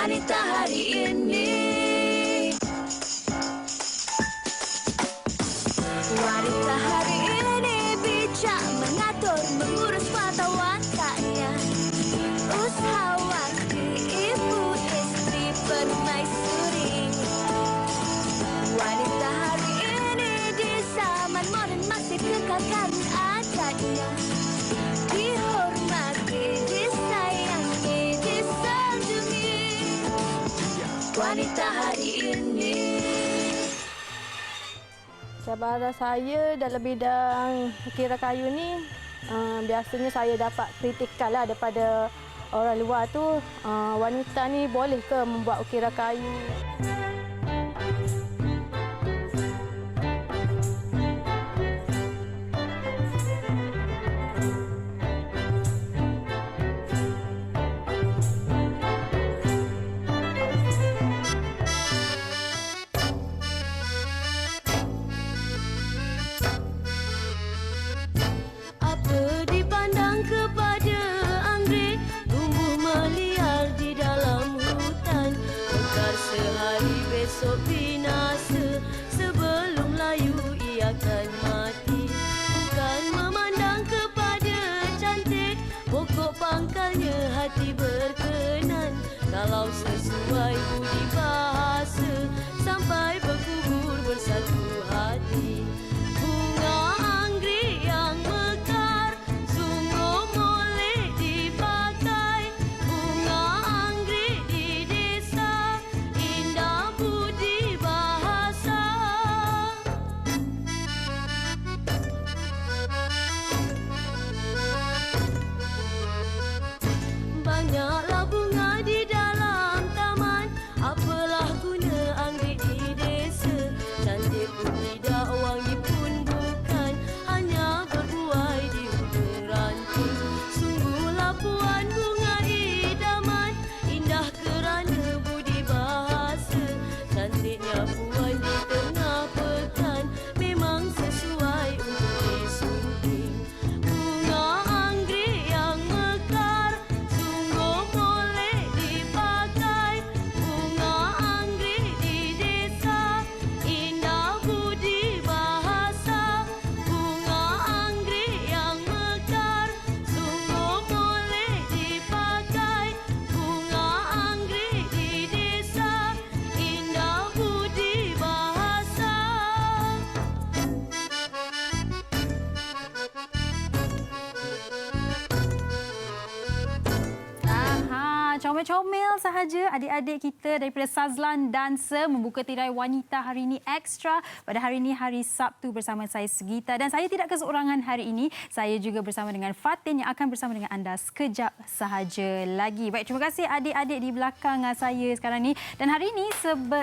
wanita hari ini. Wanita hari ini bijak mengatur, mengurus mata wataknya. Usahawati, ibu istri, permaisuri. Wanita hari ini di zaman modern masih kekalkan adatnya. Dihormati, disayangi, disanjungi. Wanita hari ini. Cabaran saya dalam bidang ukira kayu ni, biasanya saya dapat kritikan lah daripada orang luar tu, wanita ni boleh ke membuat ukira kayu? Esok binasa, sebelum layu ia akan mati. Bukan memandang kepada cantik, pokok pangkalnya hati berkenan. Kalau sesuai budi bahasa, sampai berkubur bersatu hati. Bunga anggrek yang mekar, sungguh boleh dipakai. Bunga anggrek di desa, indah budi bahasa. Banyaklah bunga di dalam taman, apalah guna anggrek di desa. Cantik pun tidak, wangi pun bukan, hanya berbuai di ujung ranting. Sungguhlah puan bunga idaman, indah kerana budi bahasa. Cantiknya puan di tengah pekan, memang sesuai untuk disunting. Bunga anggrek yang mekar, sungguh boleh dipakai. Bunga anggrek di desa, indah budi bahasa. Bunga anggrek yang mekar, sungguh boleh dipakai. Bunga anggrek di desa, indah budi bahasa. Comel-comel sahaja adik-adik kita daripada Sazlan Dancer membuka tirai wanita hari ini ekstra pada hari ini, hari Sabtu, bersama saya Sugita. Dan saya tidak keseorangan hari ini, saya juga bersama dengan Fatin yang akan bersama dengan anda sekejap sahaja lagi. Baik, terima kasih adik-adik di belakang saya sekarang ni. Dan hari ini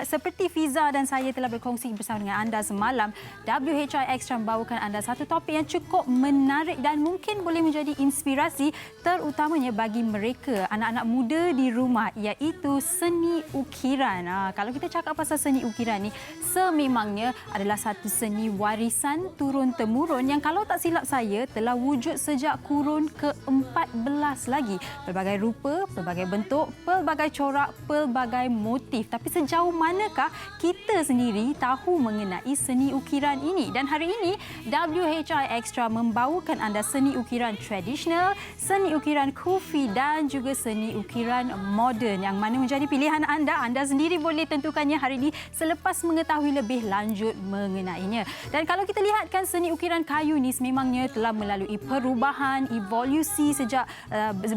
seperti Fiza dan saya telah berkongsi bersama dengan anda semalam, WHI Extra membawakan anda satu topik yang cukup menarik dan mungkin boleh menjadi inspirasi terutamanya bagi mereka anak-anak muda di rumah, iaitu seni ukiran. Kalau kita cakap pasal seni ukiran ni, sememangnya adalah satu seni warisan turun-temurun yang kalau tak silap saya telah wujud sejak kurun ke-14 lagi. Pelbagai rupa, pelbagai bentuk, pelbagai corak, pelbagai motif. Tapi sejauh manakah kita sendiri tahu mengenai seni ukiran ini? Dan hari ini WHI Extra membawakan anda seni ukiran tradisional, seni ukiran kufi dan juga seni ukiran moden yang mana menjadi pilihan anda. Anda sendiri boleh tentukannya hari ini selepas mengetahui lebih lanjut mengenainya. Dan kalau kita lihatkan seni ukiran kayu ni sememangnya telah melalui perubahan, evolusi sejak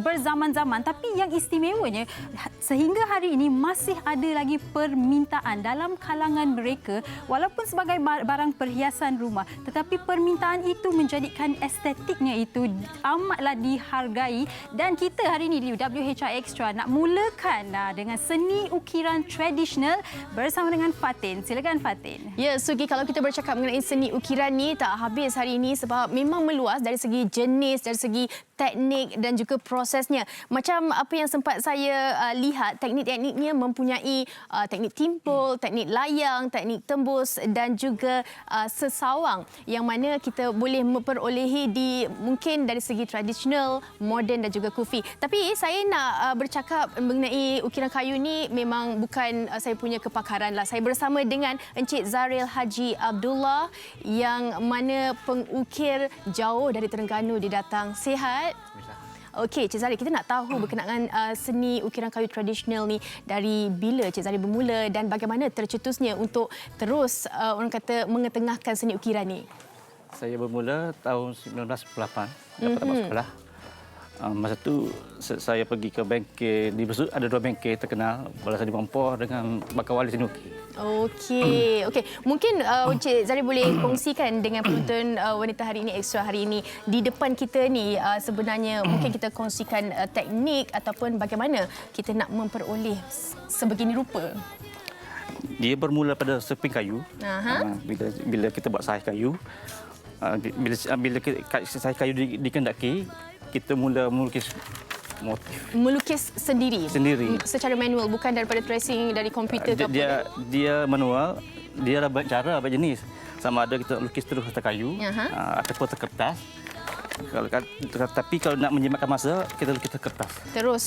berzaman-zaman. Tapi yang istimewanya sehingga hari ini masih ada lagi permintaan dalam kalangan mereka walaupun sebagai barang perhiasan rumah, tetapi permintaan itu menjadikan estetiknya itu amatlah dihargai. Dan kita hari ini di WHI Extra nak mulakan dengan seni ukiran tradisional bersama dengan Fatin. Silakan Fatin. Ya, Sugi, kalau kita bercakap mengenai seni ukiran ni tak habis hari ini sebab memang meluas dari segi jenis, dari segi teknik dan juga prosesnya. Macam apa yang sempat saya lihat, teknik-tekniknya mempunyai teknik timpul, teknik layang, teknik tembus dan juga sesawang yang mana kita boleh memperolehi di mungkin dari segi tradisional, moden dan juga kufi. Tapi saya nak bercakap mengenai seni ukiran kayu ni memang bukan saya punya kepakaran lah. Saya bersama dengan Encik Zaril Haji Abdullah yang mana pengukir jauh dari Terengganu dia datang. Sihat? Okey, Cik Zaril, kita nak tahu berkenaan seni ukiran kayu tradisional ni dari bila Cik Zaril bermula dan bagaimana tercetusnya untuk terus orang kata mengetengahkan seni ukiran ni. Saya bermula tahun 1998, dapat masuk sekolah. Masa tu saya pergi ke bengkel di Besut, ada 2 bengkel terkenal, Balasan di Mampoh dengan Bakar Wali Seni Ukir. Okey, okey. Mungkin Encik Zaril boleh kongsikan dengan penonton Wanita Hari Ini Ekstra hari ini di depan kita ni sebenarnya mungkin kita kongsikan teknik ataupun bagaimana kita nak memperoleh sebegini rupa. Dia bermula pada seping kayu. Bila kita buat saiz kayu, bila saiz kayu dikendaki, kita mula melukis motif. Melukis sendiri? Sendiri. Secara manual, bukan daripada tracing dari komputer ke apa? Dia manual, dia ada banyak cara, banyak jenis. Sama ada kita lukis terus atas kayu, ataupun atas kertas. Tapi kalau nak menjimatkan masa, kita lukis atas kertas. Terus?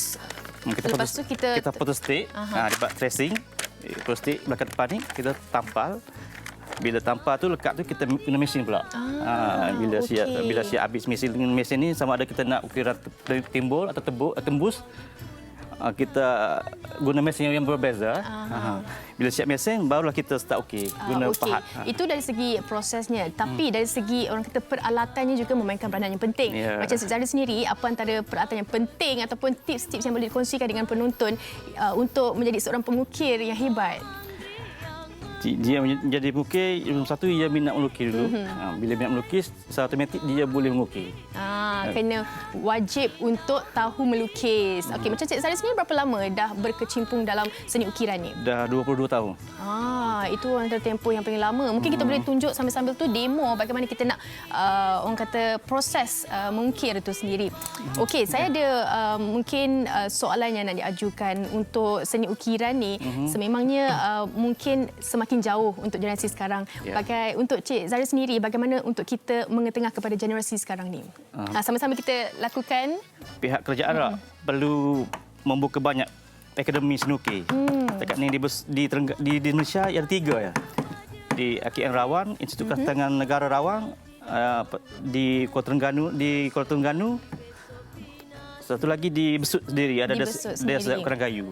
Lepas tu kita foto stick, dibuat tracing, foto stick belakang depan ni, kita tampal. Bila tampal tu lekat tu kita guna mesin pula. Bila siap habis mesin ni sama ada kita nak ukiran timbul atau tembus, kita guna mesin yang berbeza. Bila siap mesin barulah kita start guna pahat. Itu dari segi prosesnya, tapi dari segi orang kata peralatannya juga memainkan peranan yang penting. Macam Cik Zaril sendiri, apa antara peralatan yang penting ataupun tips-tips yang boleh dikongsikan dengan penonton untuk menjadi seorang pemukir yang hebat? Dia menjadi pengukir, satu dia minat melukis dulu. Bila minat melukis, secara automatik dia boleh mengukir. Kena wajib untuk tahu melukis. Okey, macam Cik Zaril sendiri berapa lama dah berkecimpung dalam seni ukiran ni? Dah 22 tahun. Itu antara tempoh yang paling lama. Mungkin kita boleh tunjuk sambil-sambil tu demo bagaimana kita nak orang kata proses mengukir itu sendiri. Okey, saya ada mungkin soalan yang nak diajukan untuk seni ukiran ni. Sememangnya mungkin semakin jauh untuk generasi sekarang. Untuk Cik Zaril sendiri, bagaimana untuk kita mengetengah kepada generasi sekarang ni? Sama-sama kita lakukan. Pihak kerajaan perlu membuka banyak akademi seni ukir. Dekat ni di Indonesia ada 3 ya. Di AKN Rawang, Institut Ketangan Negara Rawang, di Kuala Terengganu, satu lagi di Besut sendiri, ada Desa Ukiran Kayu.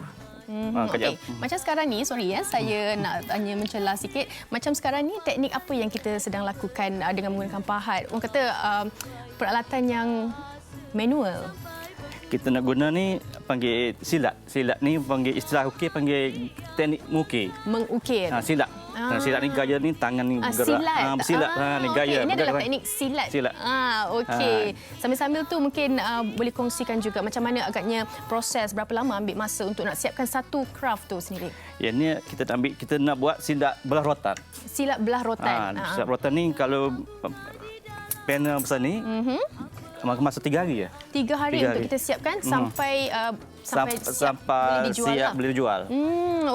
Okay. Macam sekarang ni, saya nak tanya mencela sikit. Macam sekarang ni, teknik apa yang kita sedang lakukan dengan menggunakan pahat? Orang kata peralatan yang manual. Kita nak guna ni panggil silat. Silat ni panggil istilah ukir, panggil teknik mengukir. Mengukir. Silat. Silat ni gaya ni tangan ni bergerak. Silat. Ni gaya. Ini adalah teknik silat. Okey. Sambil-sambil tu mungkin boleh kongsikan juga macam mana agaknya proses, berapa lama ambil masa untuk nak siapkan satu craft tu sendiri. Ya, ni kita nak buat silat belah rotan. Silat belah rotan. Silat rotan ni kalau panel besar ni masa 3 hari ya. 3 hari untuk kita siapkan sampai boleh dijual.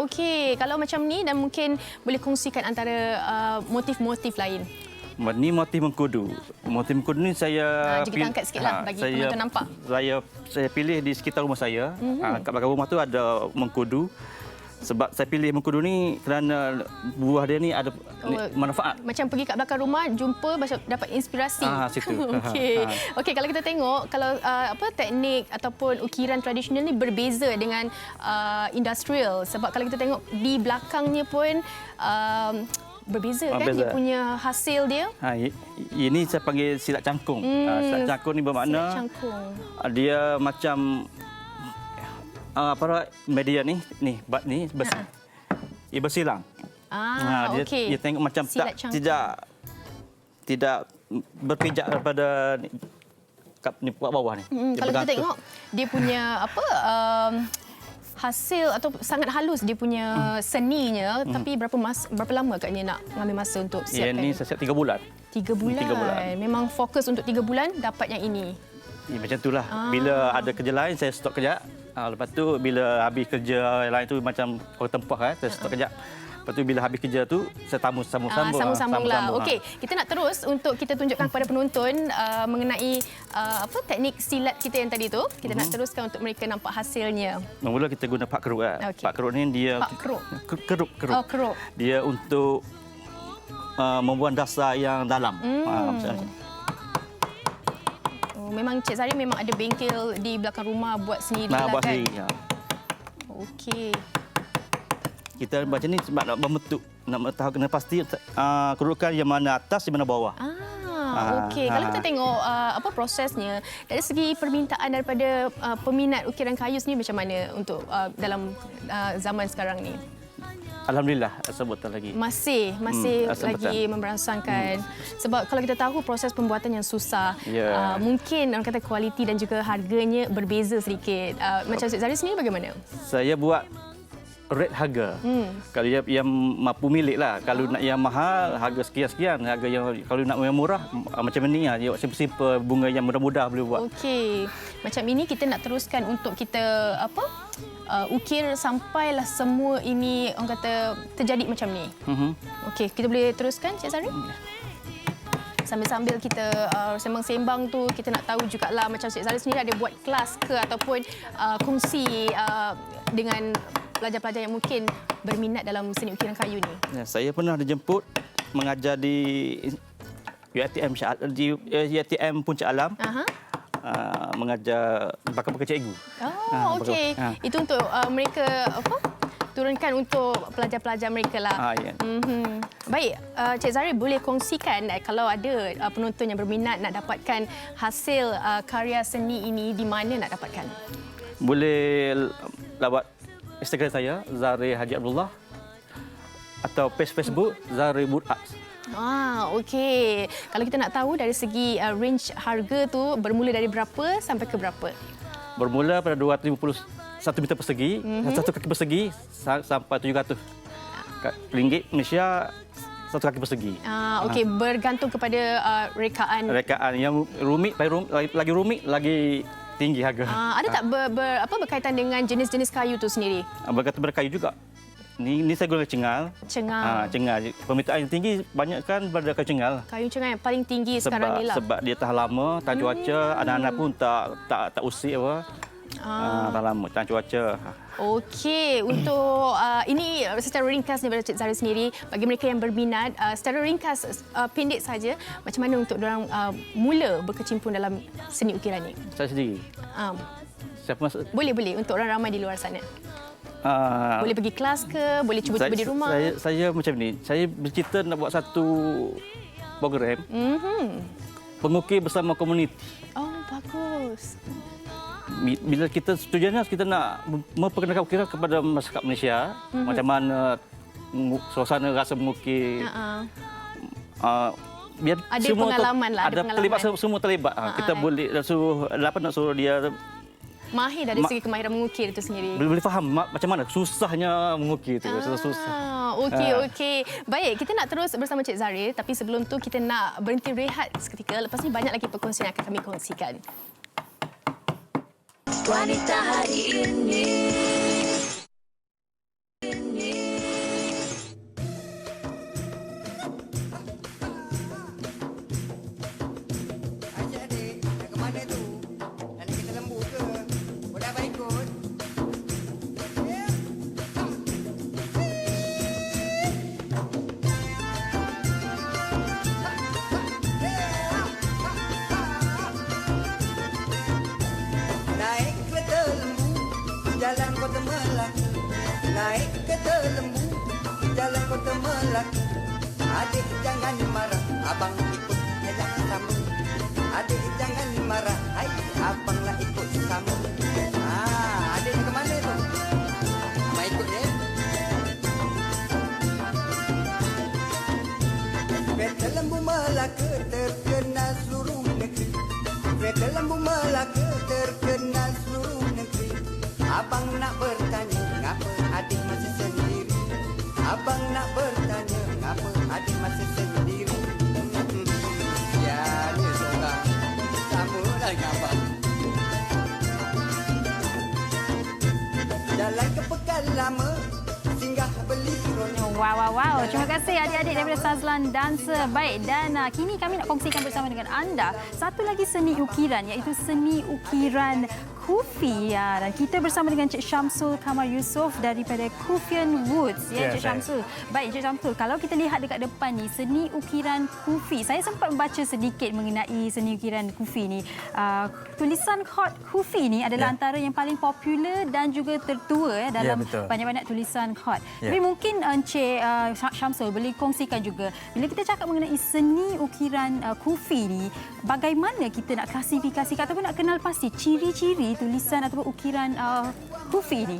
Okey, kalau macam ni dan mungkin boleh kongsikan antara motif-motif lain. Ini motif mengkudu. Motif mengkudu ni saya kita angkat sikitlah bagi penonton nampak. Saya pilih di sekitar rumah saya. Kat belakang rumah tu ada mengkudu. Sebab saya pilih mengkudu ni kerana buah dia ni ada manfaat. Macam pergi kat belakang rumah jumpa dapat inspirasi. Situ. Okey, kalau kita tengok kalau teknik ataupun ukiran tradisional ni berbeza dengan industrial, sebab kalau kita tengok di belakangnya pun berbeza kan dia punya hasil dia. Ini saya panggil silat cangkung. Silat cangkung ni bermakna dia macam media ni besar. Ia bersilang. Dia tengok macam tidak berpijak daripada ni bawah ni. Kalau kita tengok dia punya hasil atau sangat halus dia punya seninya, tapi berapa lama agaknya nak mengambil masa untuk siapkan? Ini saya siap 3 bulan. 3 bulan. Memang fokus untuk 3 bulan dapat yang ini. Macam itulah. Bila ada kerja lain saya stop kejap. Lepas tu bila habis kerja lain tu macam orang tempah saya stop kejap. Lepas tu bila habis kerja tu, saya sambung-sambung. Sambung-sambung lah. Sambung-sambung, Okey, kita nak terus untuk kita tunjukkan kepada penonton mengenai teknik silat kita yang tadi tu. Kita nak teruskan untuk mereka nampak hasilnya. Mula kita guna pak keruk. Okey. Pak keruk ni dia... Pak keruk? Keruk. Oh, keruk. Dia untuk membuat dasar yang dalam. Memang Cik Zari memang ada bengkel di belakang rumah buat sendiri lah buat kan? sendiri. Ya. Okey. Kita macam ni sebab nak membentuk, nak tahu kena pasti kerukan yang mana atas, yang mana bawah. Okey. Kalau kita tengok prosesnya dari segi permintaan daripada peminat ukiran kayu sendiri macam mana untuk dalam zaman sekarang ni? Alhamdulillah, sebutan lagi. Masih lagi memberangsangkan. Sebab kalau kita tahu proses pembuatan yang susah, mungkin orang kata kualiti dan juga harganya berbeza sedikit. Macam Cik Zari sendiri bagaimana? Saya buat rate harga. Kalau yang mampu milik lah. Kalau nak yang mahal, harga sekian-sekian. Harga yang kalau nak yang murah, macam ni lah. Simple-simple, bunga yang mudah-mudah boleh buat. Okey. Macam ini kita nak teruskan untuk kita ukir sampailah semua ini orang kata terjadi macam ni. Okey, kita boleh teruskan Cik Zari? Sambil-sambil kita sembang-sembang tu, kita nak tahu jugalah macam Cik Zari sendiri ada buat kelas ke ataupun kongsi dengan pelajar-pelajar yang mungkin berminat dalam seni ukiran kayu ni. Ya, saya pernah dijemput mengajar di UiTM Puncak Alam. Mengajar bakal-bakal cikgu. Okey. Itu untuk mereka turunkan untuk pelajar-pelajar mereka lah. Ya. Baik, Cik Zari boleh kongsikan kalau ada penonton yang berminat nak dapatkan hasil karya seni ini, di mana nak dapatkan? Boleh lawat Instagram saya, Zari Haji Abdullah, atau page Facebook Zari Wood Arts. Okey. Kalau kita nak tahu dari segi range harga tu bermula dari berapa sampai ke berapa? Bermula pada 250 1 meter persegi, 1 kaki persegi sampai 700 ringgit Malaysia 1 kaki persegi. Okey, bergantung kepada rekaan. Rekaan yang rumit, lagi rumit, lagi tinggi harga. Ada tak berkaitan dengan jenis-jenis kayu tu sendiri? Berkaitan pada kayu juga. Ni saya guna cengal. Cengal. Permintaan yang tinggi banyak kan pada kayu cengal. Kayu cengal yang paling tinggi sekarang ni lah. Sebab dia tahan lama, tahan cuaca, anak-anak pun tak usik apa. Tahan lama, tahan cuaca. Okey, untuk ini secara ringkas daripada Cik Zari sendiri, bagi mereka yang berminat, secara ringkas pendek saja, macam mana untuk diorang mula berkecimpung dalam seni ukiran ni? Saya sendiri. Boleh untuk orang ramai di luar sana. Boleh pergi kelas ke? Boleh cuba-cuba di rumah? Saya macam ni. Saya bercita nak buat satu program pengukir bersama komuniti. Bagus. Bila kita tujuannya kita nak memperkenalkan ukiran kepada masyarakat Malaysia, macam mana suasana rasa mengukir. Biar ada semua pengalaman lah. Ada terlibat, semua terlibat. Kita boleh nak suruh dia mahir dari segi kemahiran mengukir itu sendiri. Boleh faham macam mana susahnya mengukir itu. Susah. Okey. Baik, kita nak terus bersama Cik Zari, tapi sebelum tu kita nak berhenti rehat seketika. Lepas ni banyak lagi perkongsian yang akan kami kongsikan. Wanita hari ini. Adik, nak ke mana tu? Nak kita lembu ke? Boleh abang ikut? Naik kereta lembu, jalan Kota Melaka. Naik kereta lembu, jalan Kota Melaka. Adik jangan marah, abang ikut ajak sama. Adik jangan marah, hai abanglah ikut sama. Adik nak ke mana tu? Mak ikut ya. Kereta lembu Melaka terkenal seluruh negeri. Kereta lembu Melaka terkenal seluruh negeri. Abang nak bertanya, ngapa adik masih sendiri? Abang nak bertanya, ngapa adik masih sendiri? Ya, ni seorang sama lah dengan abang. Jalan ke Pekan Lama, singgah beli ronyo. Wow. Terima kasih adik-adik daripada Sazlan Dancer. Baik, dan kini kami nak kongsikan bersama dengan anda satu lagi seni ukiran, iaitu seni ukiran Kufi. Ya, dan kita bersama dengan Cik Syamsul Kamar Yusof daripada Kufian Woods. Ya, Cik Syamsul. Baik, Cik Syamsul, kalau kita lihat dekat depan ni, seni ukiran Kufi. Saya sempat membaca sedikit mengenai seni ukiran Kufi ni. Tulisan khot Kufi ni adalah antara yang paling popular dan juga tertua dalam banyak-banyak tulisan khot. Tapi mungkin Encik Syamsul boleh kongsikan juga, bila kita cakap mengenai seni ukiran Kufi ni, bagaimana kita nak klasifikasikan ataupun nak kenal pasti ciri-ciri tulisan ataupun ukiran Kufi ni?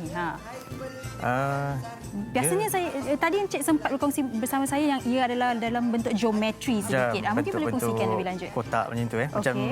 Biasanya saya tadi Encik sempat berkongsi bersama saya yang ia adalah dalam bentuk geometri sedikit. Mungkin boleh kongsikan lebih lanjut. Kotak macam tu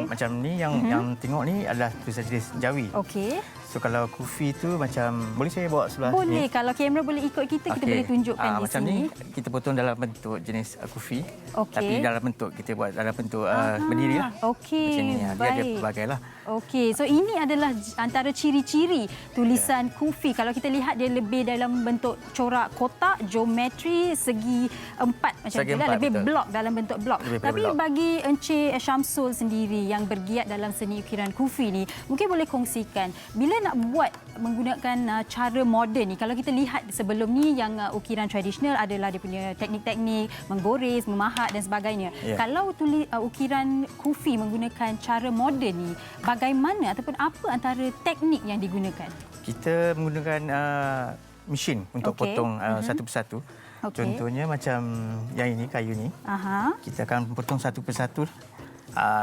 Macam ni yang tengok ni adalah tulisan jenis Jawi. Okey. So kalau Kufi tu macam, boleh saya bawa sebelah boleh, ni? kalau kamera boleh ikut kita boleh tunjukkan di macam sini. Macam ni kita potong dalam bentuk jenis Kufi. Okey. Tapi dalam bentuk kita buat dalam bentuk berdiri lah. Okey. Macam ni. Dia ada pelbagai lah. Okey, so ini adalah antara ciri-ciri tulisan Kufi. Kalau kita lihat dia lebih dalam bentuk corak kotak, geometri, segi empat macam tu lah. Lebih blok, dalam bentuk blok. Tapi bagi Encik Syamsul sendiri yang bergiat dalam seni ukiran Kufi ni, mungkin boleh kongsikan bila nak buat menggunakan cara moden ni. Kalau kita lihat sebelum ni yang ukiran tradisional adalah dia punya teknik-teknik menggores, memahat dan sebagainya. Kalau ukiran Kufi menggunakan cara moden ni, bagaimana ataupun apa antara teknik yang digunakan? Kita menggunakan mesin untuk potong satu persatu. Contohnya macam yang ini, kayu ni. Kita akan potong satu persatu.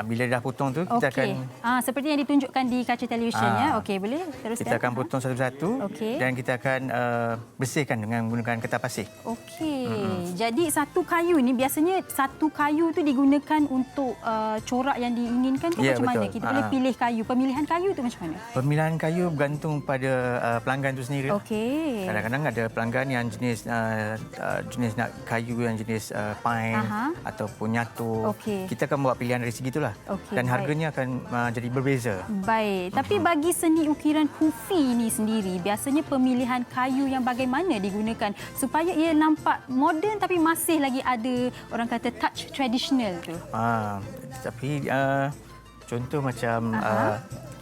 Bila dah potong tu, kita akan... seperti yang ditunjukkan di kaca televisyen. Okey, boleh teruskan. Kita akan potong satu-satu dan kita akan bersihkan dengan menggunakan kertas pasir. Okey. Jadi satu kayu ni, biasanya satu kayu tu digunakan untuk corak yang diinginkan ke macam mana? Kita boleh pilih kayu. Pemilihan kayu tu macam mana? Pemilihan kayu bergantung pada pelanggan tu sendiri. Okey. Kadang-kadang ada pelanggan yang jenis nak kayu yang jenis pine ataupun nyatu. Kita akan buat pilihan dari segitulah. Dan harganya akan jadi berbeza. Baik. Tapi bagi seni ukiran Kufi ini sendiri, biasanya pemilihan kayu yang bagaimana digunakan supaya ia nampak moden tapi masih lagi ada orang kata touch tradisional tu? Tapi contoh macam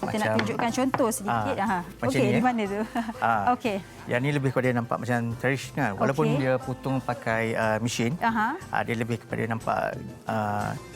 kita nak tunjukkan contoh sedikit. Okey, di mana tu? Okey. Yang ni lebih kepada nampak macam tradisional. Walaupun dia potong pakai mesin, dia lebih kepada nampak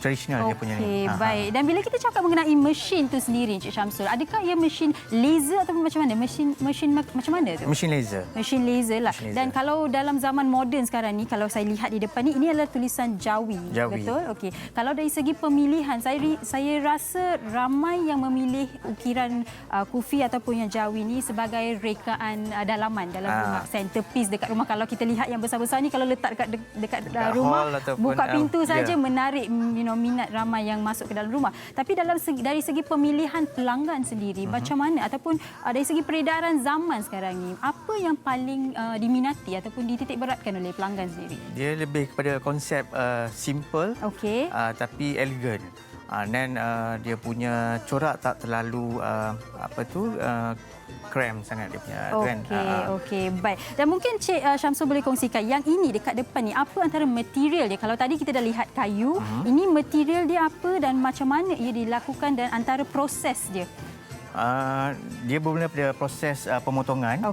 tradisional dia punya ni. Baik. Dan bila kita cakap mengenai mesin tu sendiri, Encik Syamsul, adakah ia mesin laser ataupun macam mana? Mesin macam mana tu? Mesin laser. Mesin laser lah. Dan kalau dalam zaman moden sekarang ni, kalau saya lihat di depan ni, ini adalah tulisan Jawi. Betul? Okey. Kalau dari segi pemilihan, saya rasa ramai yang memilih ukiran Kufi ataupun yang Jawi ni sebagai rekaan dalaman dalam rumah, centerpiece dekat rumah. Kalau kita lihat yang besar-besar ni, kalau letak dekat rumah, buka pintu saja menarik minat ramai yang masuk ke dalam rumah. Tapi dari segi pemilihan pelanggan sendiri, macam mana ataupun dari segi peredaran zaman sekarang ni, apa yang paling diminati ataupun dititik beratkan oleh pelanggan sendiri? Dia lebih kepada konsep simple tapi elegan. Dan dia punya corak tak terlalu krem sangat dia punya trend. Okey, baik. Dan mungkin Cik Syamsul boleh kongsikan yang ini dekat depan ni, apa antara material dia? Kalau tadi kita dah lihat kayu, ini material dia apa dan macam mana ia dilakukan dan antara proses dia? Dia bermula pada proses pemotongan.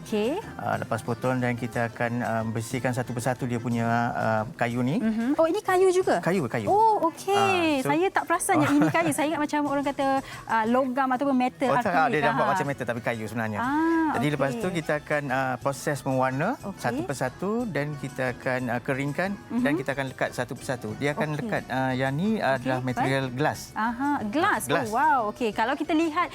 Lepas potong dan kita akan bersihkan satu persatu dia punya kayu ni. Oh, ini kayu juga? Kayu. Oh, okey. Saya tak perasan yang ini kayu. Saya ingat macam orang kata logam ataupun metal. Dia nampak macam metal tapi kayu sebenarnya. Jadi lepas tu kita akan proses mewarna satu persatu dan kita akan keringkan dan kita akan lekat satu persatu. Dia akan lekat yang ni adalah material gelas. Gelas. Oh, wow. Okey. Kalau kita lihat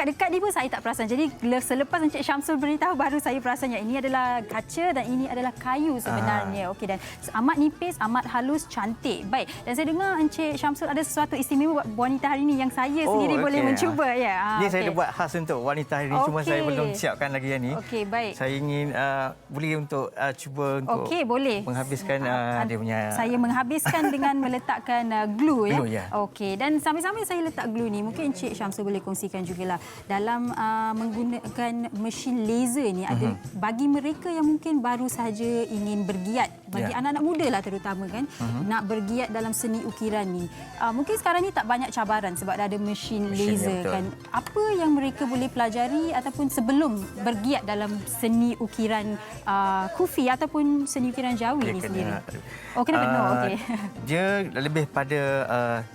dekat ni pun saya tak perasan. Jadi selepas Encik Syamsul beritahu, baru saya perasan yang ini adalah kaca dan ini adalah kayu sebenarnya. Okey, dan amat nipis, amat halus, cantik. Baik. Dan saya dengar Encik Syamsul ada sesuatu istimewa buat wanita hari ini yang saya sendiri boleh mencuba. Ini saya dah buat khas untuk wanita hari ini. Cuma saya belum siapkan lagi yang ni. Okey, baik. Saya ingin boleh untuk cuba untuk boleh. Menghabiskan dia punya... Saya menghabiskan dengan meletakkan glue. Glue, ya. Okey, dan sambil-sambil saya letak glue ni, mungkin Encik Syamsul boleh kongsikan jugalah dalam menggunakan mesin laser ni ada bagi mereka yang mungkin baru sahaja ingin bergiat, bagi anak-anak muda lah terutama kan, nak bergiat dalam seni ukiran ni. Mungkin sekarang ni tak banyak cabaran sebab dah ada mesin laser kan. Apa yang mereka boleh pelajari ataupun sebelum bergiat dalam seni ukiran kufi ataupun seni ukiran Jawi ni sendiri? Oh, kena penuh. Okey. Dia lebih pada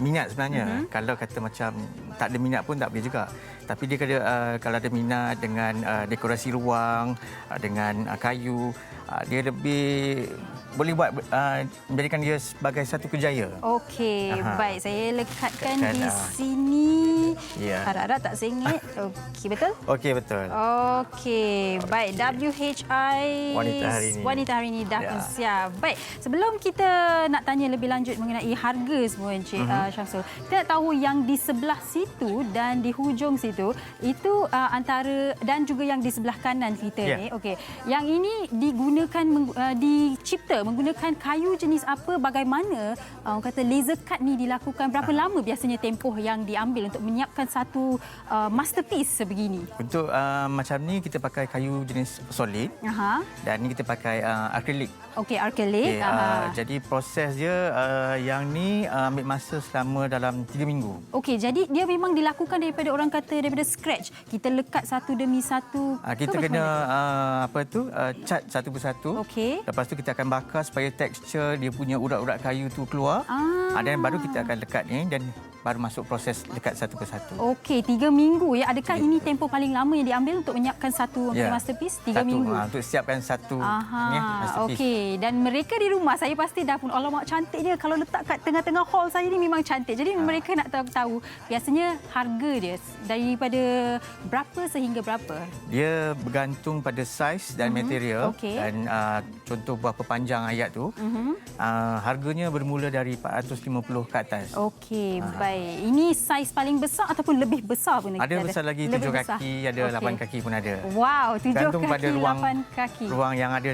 minat sebenarnya. Kalau kata macam tak ada minat pun tak boleh juga. Tapi dia kena, kalau ada minat dengan dekorasi ruang, dengan kayu, dia lebih boleh buat menjadikan dia sebagai satu kerjaya. Okey, baik. Saya lekatkan di sini. Harap-harap tak sengit. Okey, betul? Okey, betul. Okey, baik. WHI Wanita Hari Ini dah pun siap. Baik, sebelum kita nak tanya lebih lanjut mengenai harga semua Encik Syamsul, kita nak tahu yang di sebelah situ dan di hujung situ itu antara, dan juga yang di sebelah kanan kita ni. Okey, yang ini digunakan dicipta menggunakan kayu jenis apa, bagaimana kata laser cut ni dilakukan, berapa lama biasanya tempoh yang diambil untuk menyiapkan satu masterpiece sebegini? Untuk macam ni kita pakai kayu jenis solid. Dan ni kita pakai akrilik. Okey, akrilik. Jadi proses dia yang ni ambil masa selama dalam 3 minggu. Okey, jadi dia memang dilakukan daripada orang kata daripada scratch. Kita lekat satu demi satu. Kita kena cat satu persatu. Okey. Lepas tu kita akan bakar supaya tekstur dia punya urat-urat kayu tu keluar. Dan baru kita akan lekat ni dan baru masuk proses lekat satu persatu. Okey, 3 minggu ya. Adakah ini tempoh paling lama yang diambil untuk menyiapkan satu masterpiece? 3 minggu. Untuk siapkan satu masterpiece. Okey, dan mereka di rumah saya pasti dah pun, alamak cantiknya, kalau letak kat tengah-tengah hall saya ni memang cantik. Jadi mereka nak tahu biasanya harga dia daripada berapa sehingga berapa? Dia bergantung pada saiz dan material. Dan contoh berapa panjang ayat tu. Harganya bermula dari 450 ke atas. Okey, baik. Ini saiz paling besar ataupun lebih besar pun ada? Besar lagi, 7 kaki, ada 8 kaki pun ada. Wow, 7 gantung kaki, pada ruang, 8 kaki. Ruang yang ada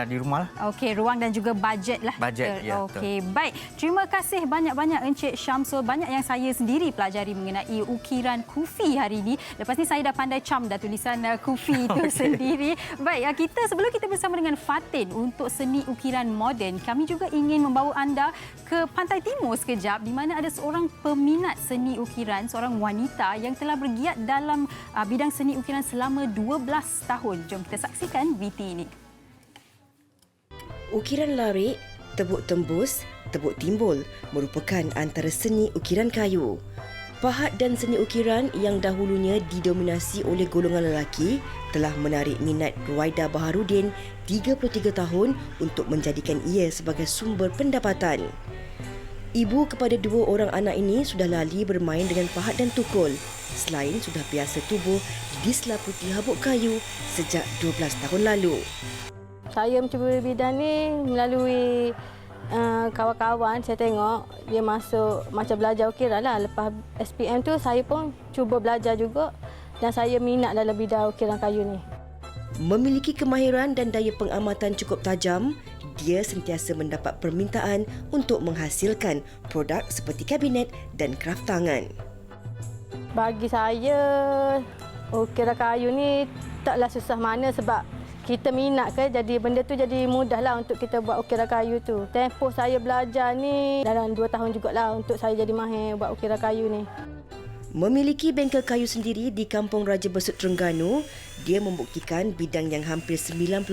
di rumah lah. Okey, ruang dan juga bajet lah. Bajet, ya. Okey, baik. Terima kasih banyak-banyak Encik Syamsul. Banyak yang saya sendiri pelajari mengenai ukiran kufi hari ini. Lepas ni saya dah pandai cam dah tulisan kufi itu sendiri. Baik, sebelum kita bersama dengan Fatin untuk seni ukiran moden, kami juga ingin membawa anda ke Pantai Timur sekejap di mana ada seorang peminat seni ukiran, seorang wanita yang telah bergiat dalam bidang seni ukiran selama 12 tahun. Jom kita saksikan VT ini. Ukiran larik, tebuk tembus, tebuk timbul merupakan antara seni ukiran kayu. Pahat dan seni ukiran yang dahulunya didominasi oleh golongan lelaki telah menarik minat Ruwaida Baharudin, 33 tahun, untuk menjadikan ia sebagai sumber pendapatan. Ibu kepada 2 orang anak ini sudah lali bermain dengan pahat dan tukul, selain sudah biasa tubuh diselaputi habuk kayu sejak 12 tahun lalu. Saya mencuba bidang ni melalui kawan-kawan. Saya tengok dia masuk macam belajar ukiran lah. Lepas SPM tu saya pun cuba belajar juga dan saya minat dalam bidang ukiran kayu ni. Memiliki kemahiran dan daya pengamatan cukup tajam, dia sentiasa mendapat permintaan untuk menghasilkan produk seperti kabinet dan kraft tangan. Bagi saya, ukiran kayu ni taklah susah mana sebab kita minat ke, jadi benda tu jadi mudahlah untuk kita buat ukiran kayu tu. Tempoh saya belajar ni dalam 2 tahun jugalah untuk saya jadi mahir buat ukiran kayu ni. Memiliki bengkel kayu sendiri di Kampung Raja Besut, Terengganu, dia membuktikan bidang yang hampir 90%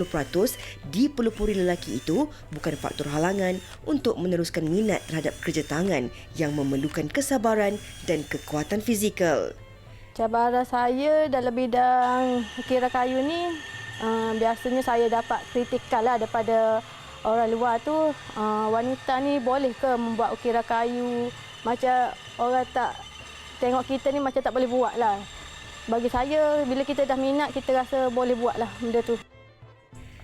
dipelupuri lelaki itu bukan faktor halangan untuk meneruskan minat terhadap kerja tangan yang memerlukan kesabaran dan kekuatan fizikal. Cabaran saya dalam bidang ukiran kayu ni, biasanya saya dapat kritikal lah daripada orang luar tu, wanita ni boleh ke membuat ukiran kayu, macam orang tak tengok kita ni macam tak boleh buat lah. Bagi saya, bila kita dah minat, kita rasa boleh buat lah benda tu.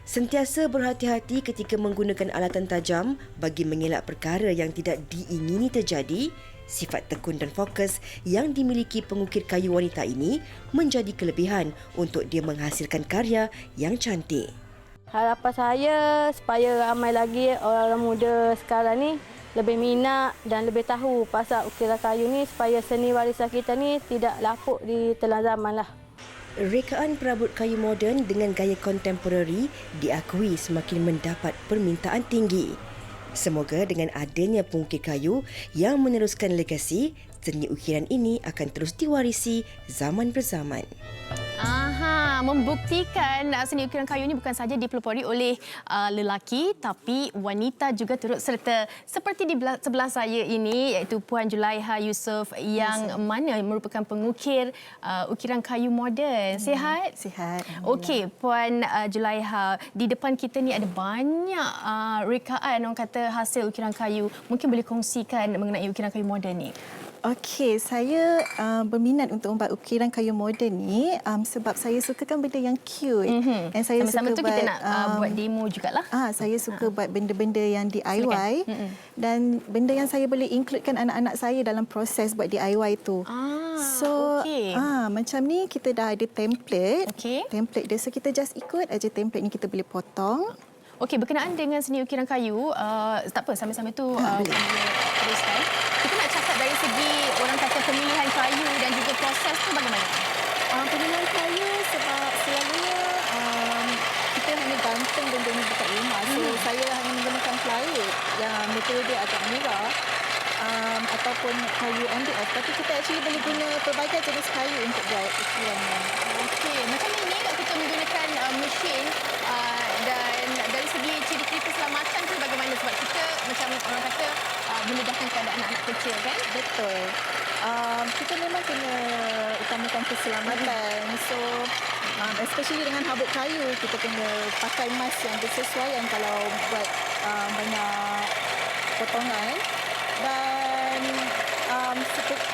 Sentiasa berhati-hati ketika menggunakan alatan tajam bagi mengelak perkara yang tidak diingini terjadi, sifat tekun dan fokus yang dimiliki pengukir kayu wanita ini menjadi kelebihan untuk dia menghasilkan karya yang cantik. Harapan saya supaya ramai lagi orang muda sekarang ni lebih minat dan lebih tahu pasal ukiran kayu ni supaya seni warisan kita ni tidak lapuk di telan zaman lah. Rekaan perabot kayu moden dengan gaya kontemporari diakui semakin mendapat permintaan tinggi. Semoga dengan adanya pengukir kayu yang meneruskan legasi, seni ukiran ini akan terus diwarisi zaman berzaman. Membuktikan seni ukiran kayu ini bukan saja dipelopori oleh lelaki tapi wanita juga turut serta. Seperti di sebelah saya ini iaitu Puan Julaiha Yusof yang mana merupakan pengukir ukiran kayu moden. Sihat? Sihat. Okey, Puan Julaiha, di depan kita ni ada banyak rekaan orang kata hasil ukiran kayu. Mungkin boleh kongsikan mengenai ukiran kayu moden ni. Okey, saya berminat untuk membuat ukiran kayu moden ni sebab saya sukakan benda yang cute. Dan saya Sama-sama suka tu kita nak buat demo jugalah. Saya suka buat benda-benda yang DIY dan benda yang saya boleh includekan anak-anak saya dalam proses buat DIY tu. Macam ni kita dah ada template. Template dia, so kita just ikut aja template ni, kita boleh potong. Okey, berkenaan dengan seni ukiran kayu, tak apa, sambil-sambil tu teruskan. Kita nak cakap dari segi orang kata pemilihan kayu dan juga proses tu bagaimana? Pemilihan kayu sebab selalunya kita hanya gantung benda ni dekat rumah. So saya hanya menggunakan plywood yang material dia agak murah ataupun kayu MDF. Tapi kita actually boleh guna pelbagai jenis kayu untuk buat ukiran ni. Okey, macam ini kita menggunakan mesin dan dari segi ciri-ciri keselamatan tu bagaimana? Sebab kita macam orang kata memudahkan keadaan anak-anak kecil kan? Betul. Kita memang kena utamakan keselamatan. So, especially dengan habuk kayu, kita kena pakai mask yang bersesuaian kalau buat banyak potongan. Dan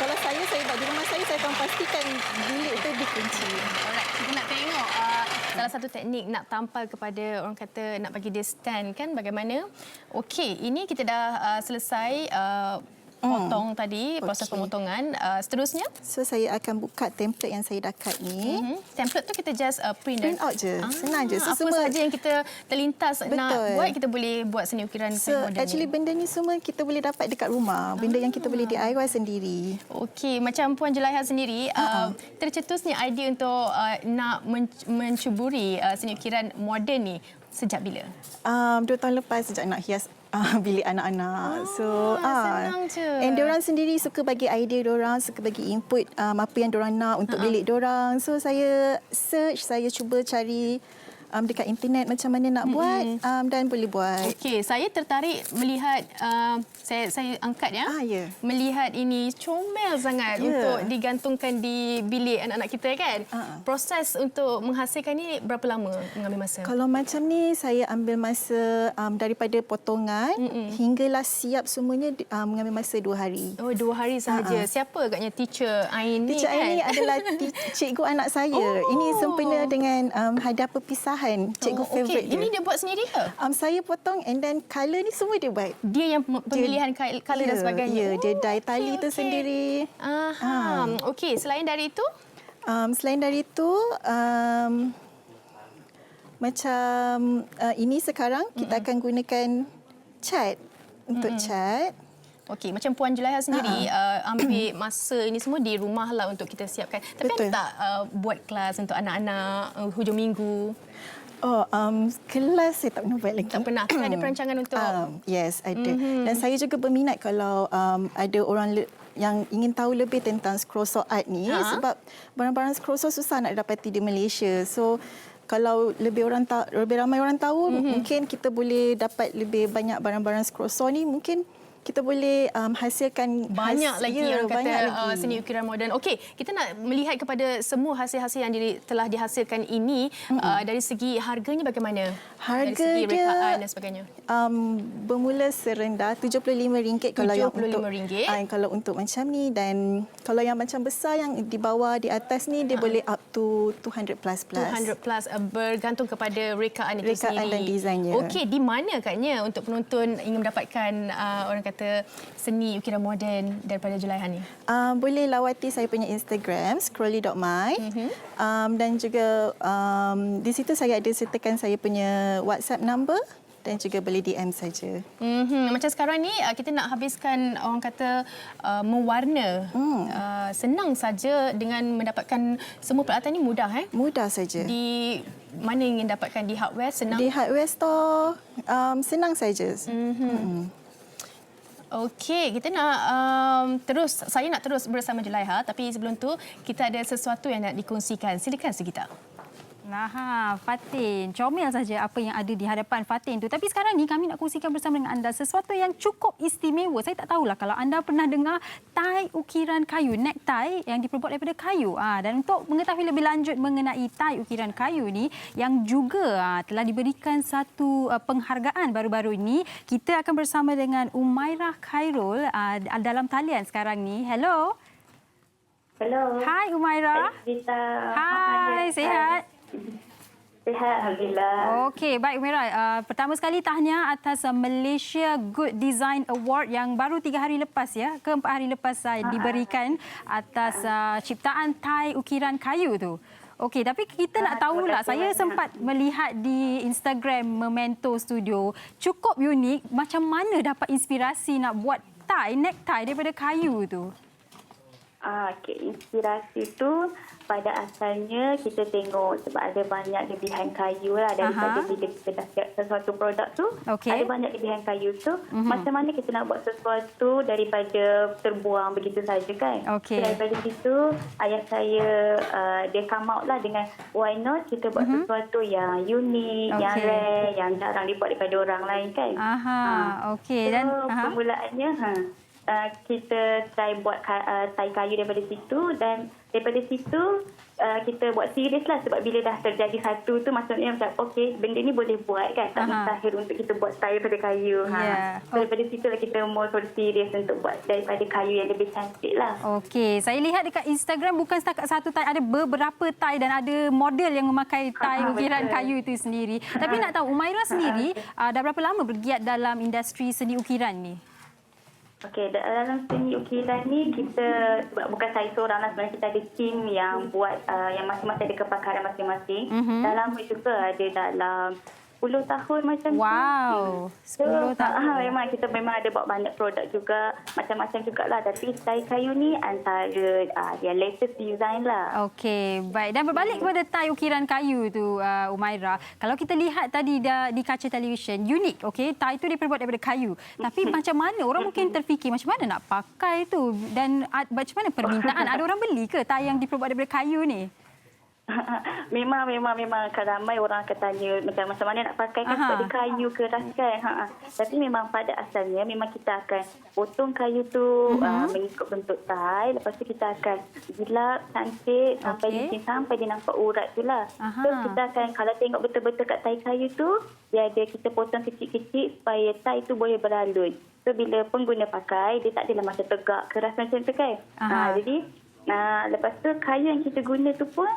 kalau saya buat di rumah saya akan pastikan bilik itu dikunci. Alright, kita nak tengok salah satu teknik nak tampal kepada orang kata nak bagi dia stand kan bagaimana. Okey, ini kita dah selesai potong tadi, proses pemotongan. Seterusnya? So, saya akan buka template yang saya dah cut ni. Template tu kita just print out je. Senang je. So, apa sahaja yang kita terlintas nak buat, kita boleh buat seni ukiran kayu moden. Actually, benda ni semua kita boleh dapat dekat rumah. Benda yang kita boleh DIY sendiri. Okey, macam Puan Julaiha sendiri, tercetusnya idea untuk nak mencuburi seni ukiran moden ni sejak bila? 2 tahun lepas sejak nak hias bilik anak-anak. So, senang je. And diorang sendiri suka bagi idea diorang, suka bagi input apa yang diorang nak untuk bilik diorang. So, saya search, saya cuba cari dekat internet macam mana nak buat dan boleh buat. Okey, saya tertarik melihat saya angkat ya. Melihat ini comel sangat untuk digantungkan di bilik anak-anak kita kan. Proses untuk menghasilkan ni berapa lama mengambil masa? Kalau macam ni saya ambil masa daripada potongan hinggalah siap semuanya mengambil masa 2 hari. Oh, 2 hari sahaja. Siapa agaknya teacher Ain ni? Teacher Ain ni adalah cikgu anak saya. Ini sempena dengan hadiah perpisahan. Cikgu favourite dia. Ini dia buat sendiri ke? Saya potong and then colour ni semua dia buat. Dia yang pemilihan colour dan sebagainya? Ya, dia dye tali tu sendiri. Okey, selain dari itu? Selain dari itu, macam ini sekarang kita akan gunakan cat untuk cat. Okey, macam Puan Julaiha sendiri ambil masa ini semua di rumah lah untuk kita siapkan. Tapi ada tak buat kelas untuk anak-anak hujung minggu? Kelas saya tak pernah buat lagi. Tak pernah? Ada perancangan untuk? Yes, ada. Dan saya juga berminat kalau ada orang yang ingin tahu lebih tentang scroll art ni sebab barang-barang scroll susah nak dapati di Malaysia. So, kalau lebih ramai orang tahu, mungkin kita boleh dapat lebih banyak barang-barang scroll ni, mungkin kita boleh hasilkan banyak lagi orang kata seni ukiran moden. Okey, kita nak melihat kepada semua hasil-hasil yang telah dihasilkan ini dari segi harganya bagaimana? Harga dari segi dia rekaan dan sebagainya. Bermula serendah RM75 kalau yang untuk kalau untuk macam ni, dan kalau yang macam besar yang di bawah di atas ni dia boleh up to 200 plus. 200 plus bergantung kepada rekaan itu sendiri. Rekaan dan desainnya. Okey, di mana agaknya untuk penonton ingin mendapatkan orang kata seni ukiran moden daripada Julaiha ni? Boleh lawati saya punya Instagram scrolly.my dan juga di situ saya ada sertakan saya punya WhatsApp number. dan juga boleh DM saja. Macam sekarang ni kita nak habiskan orang kata mewarna. Senang saja dengan mendapatkan semua peralatan ni mudah Mudah saja. Di mana ingin dapatkan di hardware senang? Di hardware store senang saja. Okey, kita nak saya nak terus bersama Julaiha, tapi sebelum tu kita ada sesuatu yang nak dikongsikan. Silakan Sugita. Fatin. Comel saja apa yang ada di hadapan Fatin tu. Tapi sekarang ni kami nak kongsikan bersama dengan anda sesuatu yang cukup istimewa. Saya tak tahulah kalau anda pernah dengar tai ukiran kayu, necktie yang diperbuat daripada kayu. Dan untuk mengetahui lebih lanjut mengenai tai ukiran kayu ni yang juga telah diberikan satu penghargaan baru-baru ini, kita akan bersama dengan Umairah Khairul dalam talian sekarang ni. Hello. Hello. Hai Umairah. Hai, sihat? Sihat, Alhamdulillah. Okey, baik Umairah. Pertama sekali tahniah atas Malaysia Good Design Award yang baru 3 hari lepas ke 4 hari lepas diberikan atas ciptaan tai ukiran kayu tu. Okey, tapi kita nak tahulah, saya sempat melihat di Instagram Memento Studio, cukup unik, macam mana dapat inspirasi nak buat necktie daripada kayu tu? Inspirasi tu pada asalnya kita tengok sebab ada banyak lebihan kayu lah daripada bila kita dah siap sesuatu produk tu. Ada banyak lebihan kayu tu. Macam mana kita nak buat sesuatu daripada terbuang begitu saja kan. Daripada situ ayah saya dia come out lah dengan why not kita buat sesuatu yang unik, yang rare, yang jarang dibuat daripada orang lain kan. Dan permulaannya kita try buat tai kayu daripada situ dan daripada situ kita buat serius lah sebab bila dah terjadi satu tu maksudnya macam okey benda ni boleh buat kan tak mustahil untuk kita buat tai daripada kayu. So, daripada situ lah kita more serius untuk buat daripada kayu yang lebih cantik lah. Okey, saya lihat dekat Instagram bukan setakat satu tai, ada beberapa tai dan ada model yang memakai tai ukiran kayu itu sendiri. Tapi nak tahu Umairah sendiri dah berapa lama bergiat dalam industri seni ukiran ni? Okey, dalam seni ukiran ni kita, sebab bukan saya seorang lah, sebenarnya kita ada tim yang buat, yang masing-masing ada kepakaran masing-masing. Dalam juga ada dalam 10 tahun macam tu. Wow, 10 tahun. Memang kita memang ada buat banyak produk juga, macam-macam jugalah. Tapi tai kayu ni antara yang latest design lah. Okey, baik. Dan berbalik kepada tai ukiran kayu tu, Umairah. Kalau kita lihat tadi di kaca televisyen, unik. Okey, tai tu diperbuat daripada kayu. Tapi macam mana? Orang mungkin terfikir macam mana nak pakai tu? Dan macam mana permintaan? Ada orang beli ke tai yang diperbuat daripada kayu ni? Memang ramai orang akan tanya macam mana nak pakai kan sebab dia kayu keras kan. Tapi memang pada asalnya memang kita akan potong kayu tu mengikut bentuk tai, lepas tu kita akan gilap cantik sampai dia nampak urat tu lah. So kita akan, kalau tengok betul-betul kat tai kayu tu dia ada, kita potong kecil-kecil supaya tai tu boleh beralun. So bila pengguna pakai dia tak adalah macam tegak keras macam tu kan. Jadi lepas tu kayu yang kita guna tu pun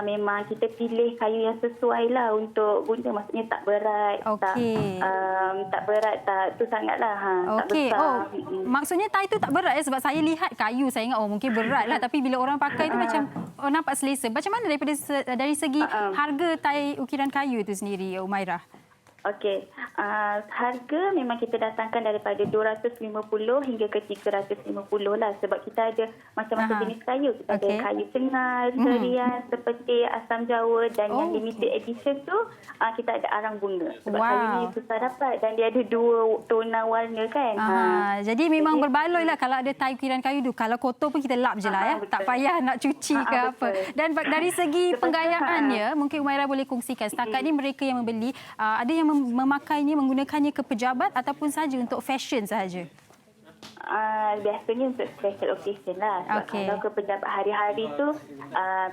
memang kita pilih kayu yang sesuai lah untuk guna, maksudnya tak berat, tak berat, tak tu sangatlah tak besar. Maksudnya tai tu tak berat sebab saya lihat kayu saya ingat mungkin berat lah, tapi bila orang pakai tu macam nampak selesa. Macam mana dari segi harga tai ukiran kayu tu sendiri, Umairah? Okey, harga memang kita datangkan daripada 250 hingga ke 350 lah sebab kita ada macam-macam jenis kayu. Kita ada kayu cengal, serian, seperti asam jawa dan yang limited edition tu kita ada arang bunga. Sebab kayu ni susah dapat dan dia ada 2 tona warna kan. Jadi memang berbaloi lah kalau ada tai ukiran kayu tu. Kalau kotor pun kita lap je lah tak payah nak cuci ke apa. Dan dari segi penggayaannya, mungkin Umairah boleh kongsikan. Setakat ni mereka yang membeli, ada yang memakainya, menggunakannya ke pejabat ataupun saja untuk fashion sahaja? Biasanya untuk special occasion lah. Sebab kalau ke pejabat hari-hari tu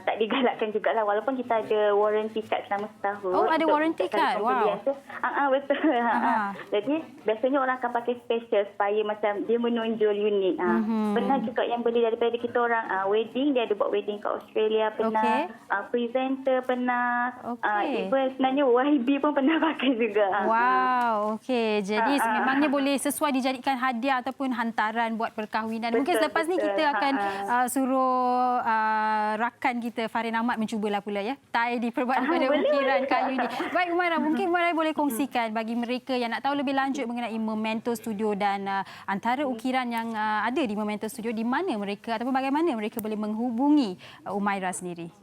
tak digalakkan jugalah, walaupun kita ada warranty card selama setahun. Ada warranty card? Wow. Betul. Jadi biasanya orang akan pakai special supaya macam dia menonjol unik. Pernah juga yang beli daripada kita orang wedding, dia ada buat wedding kat Australia pernah, presenter pernah, even sebenarnya YB pun pernah pakai juga. Wow, okey. Jadi memangnya boleh sesuai dijadikan hadiah ataupun hantaran hantaran buat perkahwinan. Mungkin selepas ni kita akan suruh rakan kita Farin Ahmad mencubalah pula ya. Tai diperbuat daripada ukiran kayu ni. Baik Umairah, mungkin Umairah boleh kongsikan bagi mereka yang nak tahu lebih lanjut mengenai Memento Studio dan antara ukiran yang ada di Memento Studio, di mana mereka ataupun bagaimana mereka boleh menghubungi Umairah sendiri.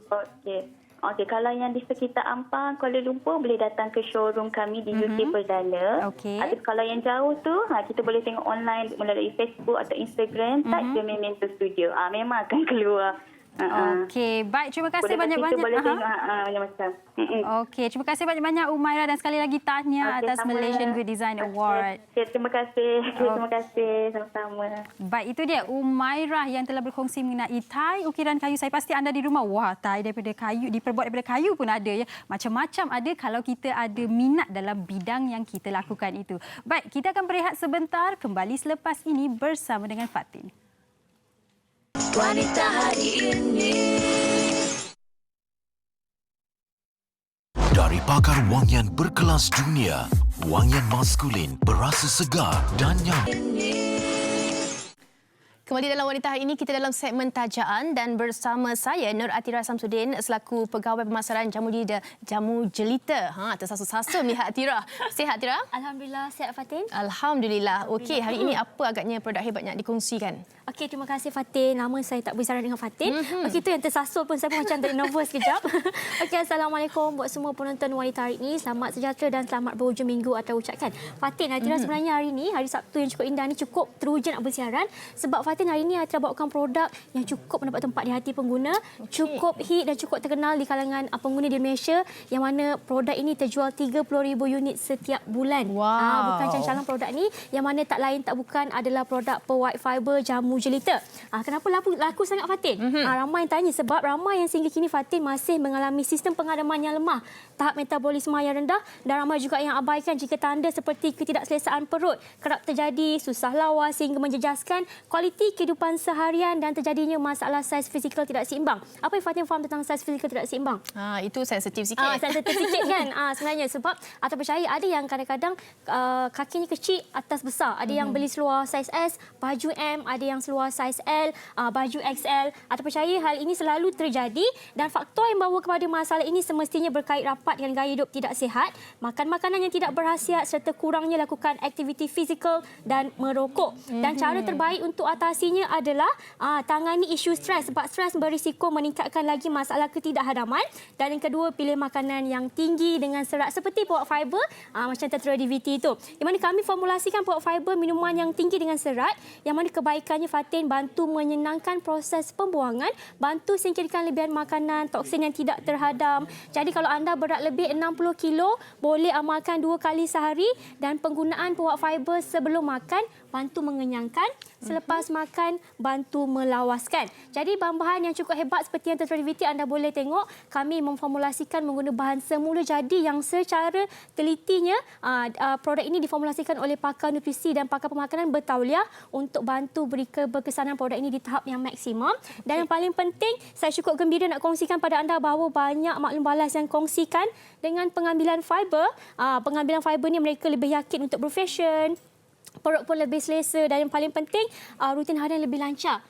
Okey, kalau yang di sekitar Ampang, Kuala Lumpur boleh datang ke showroom kami di UK Perdana. Tapi kalau yang jauh tu, kita boleh tengok online melalui Facebook atau Instagram, type je Memento Studio. Memang akan keluar. Okey, baik, terima kasih banyak-banyak. Boleh tengok macam-macam. Okey, terima kasih banyak-banyak Umairah dan sekali lagi tahniah atas Malaysian Good Design Award. Terima kasih. Terima kasih sama-sama. Baik, itu dia Umairah yang telah berkongsi mengenai tai ukiran kayu. Saya pasti anda di rumah, wah, tai daripada kayu, diperbuat daripada kayu pun ada ya. Macam-macam ada kalau kita ada minat dalam bidang yang kita lakukan itu. Baik, kita akan berehat sebentar, kembali selepas ini bersama dengan Fatin. Wanita hari ini. Dari pakar wangian berkelas dunia, wangian maskulin berasa segar dan nyaman. Kembali dalam Wanita Hari ini, kita dalam segmen tajaan dan bersama saya Nur Atira Samsudin selaku Pegawai Pemasaran Jamu Jelita. Tersasul-sasul melihat Atira. Sihat Atira? Alhamdulillah, sihat Fatin. Alhamdulillah. Okey, hari ini apa agaknya produk hebat yang dikongsikan? Okey, terima kasih Fatin. Nama saya tak bersaran dengan Fatin. Okey, itu yang tersasul pun saya pun macam tadi nervous kejap. Okey, Assalamualaikum buat semua penonton Wanita Hari ini. Selamat sejahtera dan selamat berhujung minggu atau ucapkan. Fatin, Atira sebenarnya hari ini, hari Sabtu yang cukup indah ni cukup teruja nak bersiaran sebab Fatin hari ini Atira bawakan produk yang cukup mendapat tempat di hati pengguna, cukup hit dan cukup terkenal di kalangan pengguna di Malaysia, yang mana produk ini terjual 30,000 unit setiap bulan. Bukan cancalan produk ni, yang mana tak lain tak bukan adalah produk White Fiber Jamu Jelita. Kenapa laku sangat Fatin? Ramai yang tanya sebab ramai yang sehingga kini Fatin masih mengalami sistem penghadaman yang lemah, tahap metabolisme yang rendah dan ramai juga yang abaikan jika tanda seperti ketidakselesaan perut kerap terjadi, susah lawas sehingga menjejaskan kualiti kehidupan seharian dan terjadinya masalah saiz fizikal tidak seimbang. Apa yang Fatin faham tentang saiz fizikal tidak seimbang? Itu sensitif sikit. Sensitif sikit kan sebenarnya sebab atau percaya ada yang kadang-kadang kakinya kecil atas besar. Ada yang beli seluar saiz S, baju M, ada yang seluar saiz L, baju XL. Atau percaya hal ini selalu terjadi dan faktor yang membawa kepada masalah ini semestinya berkait rapat dengan gaya hidup tidak sihat, makan makanan yang tidak berkhasiat serta kurangnya lakukan aktiviti fizikal dan merokok. Dan cara terbaik untuk atasinya adalah tangani isu stres sebab stres berisiko meningkatkan lagi masalah ketidakhadaman. Dan yang kedua, pilih makanan yang tinggi dengan serat seperti White Fiber macam tertera di VT itu. Yang mana kami formulasikan White Fiber minuman yang tinggi dengan serat, yang mana kebaikannya Fatin bantu menyenangkan proses pembuangan, bantu singkirkan lebihan makanan, toksin yang tidak terhadam. Jadi kalau anda berat lebih 60 kilo, boleh amalkan 2 kali sehari dan penggunaan White Fiber sebelum makan bantu mengenyangkan, selepas makan bantu melawaskan. Jadi bahan-bahan yang cukup hebat seperti yang tertera di VT anda boleh tengok kami memformulasikan menggunakan bahan semula jadi yang secara telitinya produk ini diformulasikan oleh pakar nutrisi dan pakar pemakanan bertauliah untuk bantu beri keberkesanan produk ini di tahap yang maksimum. Dan yang paling penting, saya cukup gembira nak kongsikan pada anda bahawa banyak maklum balas yang kongsikan dengan pengambilan fiber. Pengambilan fiber ni mereka lebih yakin untuk berfashion, perut pun lebih selesa dan yang paling penting rutin harian lebih lancar.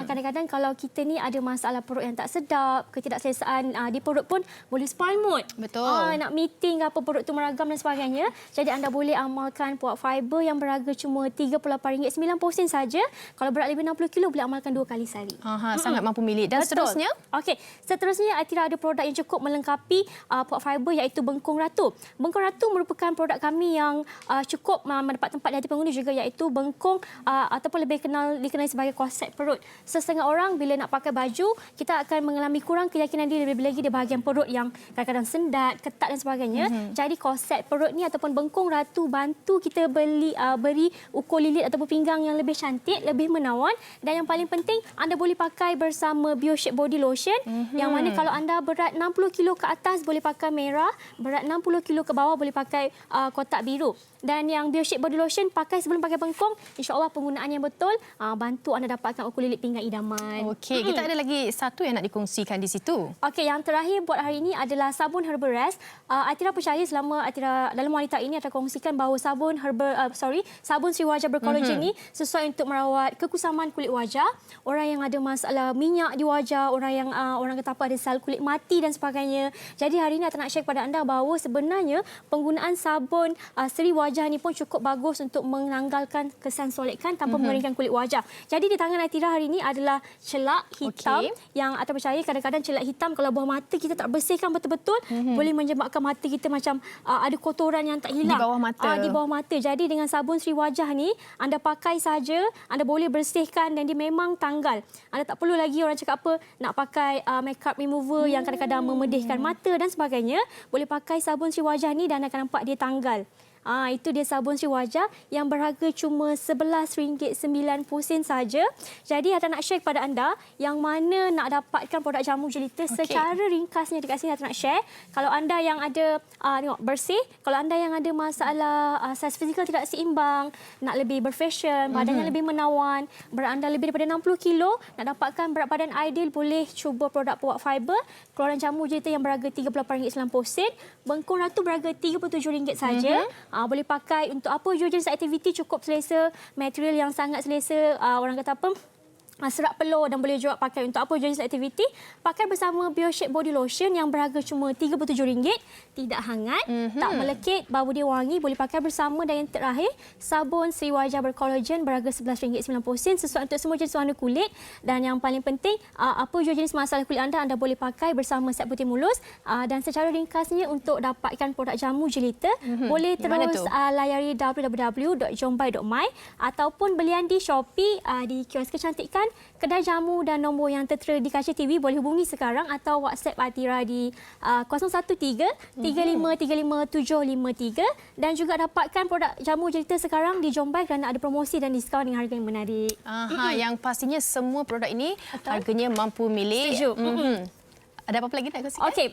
Kadang-kadang kalau kita ni ada masalah perut yang tak sedap, ketidakselesaan di perut pun boleh spoil mood. Betul. Nak meeting apa perut tu meragam dan sebagainya. Jadi anda boleh amalkan White Fiber yang berharga cuma RM38 9 sen saja. Kalau berat lebih 60 kilo boleh amalkan 2 kali sehari. Sangat mampu milik. Dan seterusnya? Okey, seterusnya Atira ada produk yang cukup melengkapi White Fiber iaitu Bengkung Ratu. Bengkung Ratu merupakan produk kami yang cukup mendapat tempat di hati pengguna juga, iaitu bengkung ataupun lebih dikenali sebagai korset perut. Setengah orang bila nak pakai baju, kita akan mengalami kurang keyakinan diri lebih lagi di bahagian perut yang kadang-kadang sendat, ketat dan sebagainya. Jadi korset perut ni ataupun Bengkung Ratu bantu kita beri ukur lilit ataupun pinggang yang lebih cantik, lebih menawan. Dan yang paling penting, anda boleh pakai bersama BioShape Body Lotion yang mana kalau anda berat 60 kilo ke atas boleh pakai merah, berat 60 kilo ke bawah boleh pakai kotak biru. Dan yang BioShape Body Lotion pakai pakai sebelum pakai bengkong, insya-Allah penggunaan yang betul bantu anda dapatkan ukulilit pinggang idaman. Okey, kita ada lagi satu yang nak dikongsikan di situ. Okey, yang terakhir buat hari ini adalah sabun Herbal Rest. Atira percaya selama Atira dalam wanita ini Atira kongsikan bahawa sabun sabun Sri Wajah berkolagen ni sesuai untuk merawat kekusaman kulit wajah, orang yang ada masalah minyak di wajah, orang kata apa ada sel kulit mati dan sebagainya. Jadi hari ini Atira nak share kepada anda bahawa sebenarnya penggunaan sabun Sri Wajah ni pun cukup bagus untuk menanggalkan kesan solekan tanpa mengeringkan kulit wajah. Jadi di tangan Atira hari ini adalah celak hitam yang Atira percaya kadang-kadang celak hitam kalau bawah mata kita tak bersihkan betul-betul boleh menyebabkan mata kita macam ada kotoran yang tak hilang di bawah mata. Di bawah mata. Jadi dengan sabun Sri Wajah ni anda pakai saja, anda boleh bersihkan dan dia memang tanggal. Anda tak perlu lagi orang cakap apa nak pakai makeup remover yang kadang-kadang memedihkan mata dan sebagainya. Boleh pakai sabun Sri Wajah ni dan akan nampak dia tanggal. Itu dia sabun Sri Wajah yang berharga cuma RM11.90 saja. Jadi Atira nak share kepada anda yang mana nak dapatkan produk jamu jelita secara ringkasnya dekat sini Atira nak share. Kalau anda yang ada tengok bersih, kalau anda yang ada masalah saiz fizikal tidak seimbang, nak lebih berfashion, badan yang lebih menawan, berat anda lebih daripada 60 kilo, nak dapatkan berat badan ideal, boleh cuba produk Puak Fiber, keluaran jamu jelita yang berharga RM38.90. Bengkong Ratu berharga RM37 saja. Boleh pakai untuk apa jenis aktiviti, cukup selesa, material yang sangat selesa, orang kata apa, serat peluh dan boleh juga pakai untuk apa jenis aktiviti. Pakai bersama BioShape Body Lotion yang berharga cuma RM37, tidak hangat, tak melekit, bau dia wangi, boleh pakai bersama. Dan yang terakhir, sabun Sri Wajah berkolagen berharga RM11.90 sesuai untuk semua jenis warna kulit. Dan yang paling penting, apa jenis masalah kulit anda boleh pakai bersama set putih mulus. Dan secara ringkasnya untuk dapatkan produk jamu jelita, boleh terus layari www.jombai.my ataupun belian di Shopee, di kios kecantikan, kedai jamu dan nombor yang tertera di kaca TV. Boleh hubungi sekarang atau WhatsApp Atira di 013-3535-753 dan juga dapatkan produk jamu jelita sekarang di Jombai kerana ada promosi dan diskaun dengan harga yang menarik. Yang pastinya semua produk ini harganya mampu milik. Setuju. Ada apa-apa lagi nak kongsikan? Okey,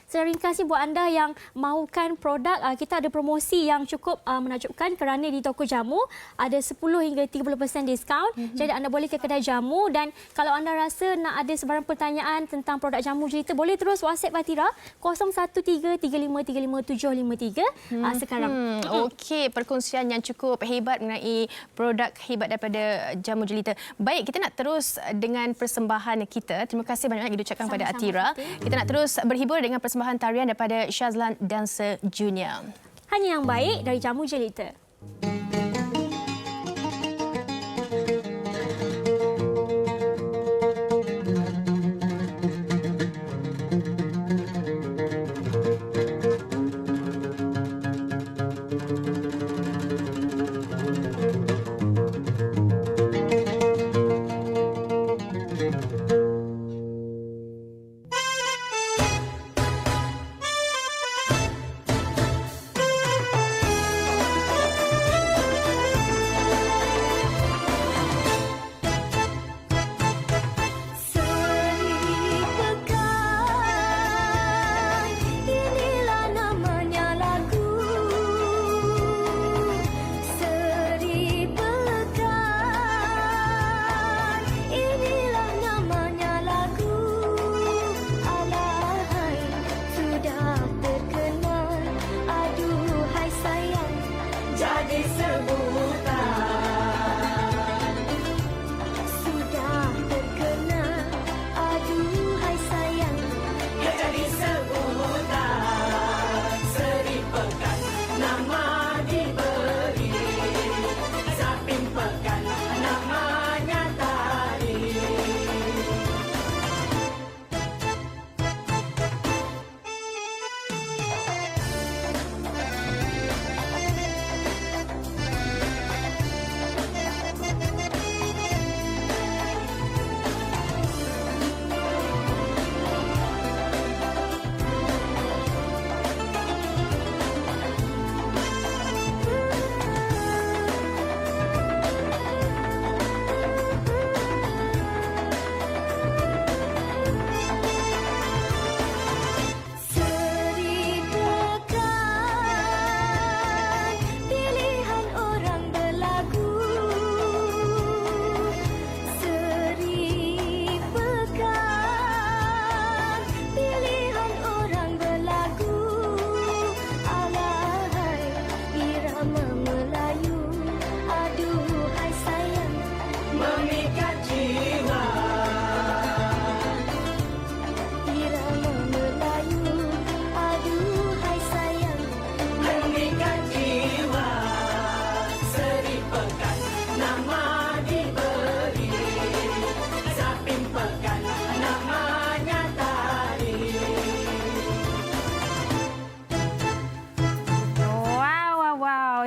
secara ringkas ni buat anda yang mahukan produk, kita ada promosi yang cukup menakjubkan kerana di toko jamu ada 10 hingga 30% diskaun. Jadi anda boleh ke kedai jamu dan kalau anda rasa nak ada sebarang pertanyaan tentang produk jamu jelita, boleh terus WhatsApp Atira 0133535753 sekarang. Okey, perkongsian yang cukup hebat mengenai produk hebat daripada jamu jelita. Baik, kita nak terus dengan persembahan kita. Terima kasih banyak yang diucapkan pada Atira. Kita nak terus berhibur dengan persembahan tarian daripada Shazlan Dancer Junior. Hanya yang baik dari jamu jelita.